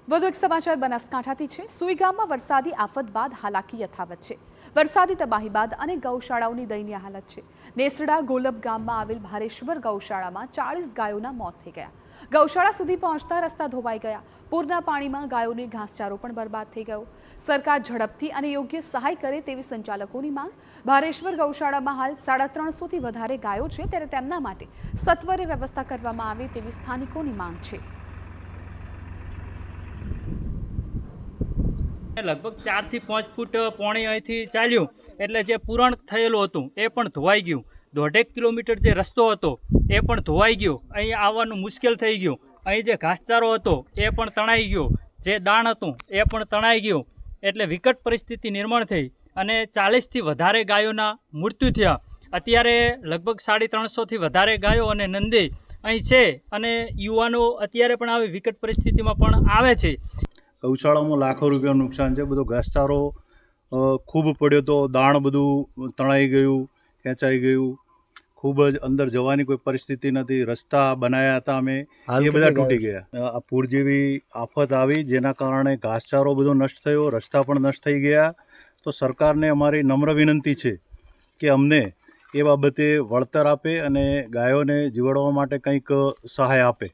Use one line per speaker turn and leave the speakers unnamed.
વધુ એક સમાચાર બનાસકાંઠાથી છે। સુઈ ગામમાં વરસાદી આફત બાદ હાલાકી યથાવત છે। વરસાદી તબાહી બાદ અનેક ગૌશાળાઓની દયનીય હાલત છે। નેસડા ગોલબ ગામમાં આવેલ ભારેશ્વર ગૌશાળામાં 40 ગાયોના મોત થઈ ગયા। ગૌશાળા સુધી પહોંચતા રસ્તા ધોવાઈ ગયા। પૂરના પાણીમાં ગાયોને ઘાસચારો પણ બરબાદ થઈ ગયો। સરકાર ઝડપથી અને યોગ્ય સહાય કરે તેવી સંચાલકોની માંગ। ભારેશ્વર ગૌશાળામાં હાલ 350થી વધારે ગાયો છે, ત્યારે તેમના માટે સત્વરે વ્યવસ્થા કરવામાં આવે તેવી સ્થાનિકોની માંગ છે।
लगभग 4 થી 5 ફૂટ પાણી અહીંથી ચાલ્યું એટલે જે પુરાણ થયેલું હતું એ પણ ધોવાઈ ગયું। 1.5 કિલોમીટર જે રસ્તો હતો એ પણ ધોવાઈ ગયો। અહીં આવવાનું મુશ્કેલ થઈ ગયું। અહીં જે ઘાસચારો હતો એ પણ તણાઈ ગયો। જે દાણ હતું એ પણ તણાઈ ગયું। એટલે વિકટ પરિસ્થિતિ નિર્માણ થઈ અને 40થી વધારે ગાયોના મૃત્યુ થયા। અત્યારે લગભગ 350થી વધારે ગાયો અને નંદી અહીં છે અને યુવાનો અત્યારે પણ આવી વિકટ પરિસ્થિતિમાં પણ આવે છે।
ગૌશાળામાં લાખો રૂપિયાનું નુકસાન છે। બધો ઘાસચારો ખૂબ પડ્યો તો દાણ બધું તણાઈ ગયું, ખેંચાઈ ગયું। ખૂબ જ અંદર જવાની કોઈ પરિસ્થિતિ નથી। રસ્તા બનાવ્યા હતા અમે, એ બધા તૂટી ગયા। આ પૂર જેવી આફત આવી જેના કારણે ઘાસચારો બધો નષ્ટ થયો, રસ્તા પણ નષ્ટ થઈ ગયા। તો સરકારને અમારી નમ્ર વિનંતી છે કે અમને એ બાબતે વળતર આપે અને ગાયોને જીવાડવા માટે કંઈક સહાય આપે।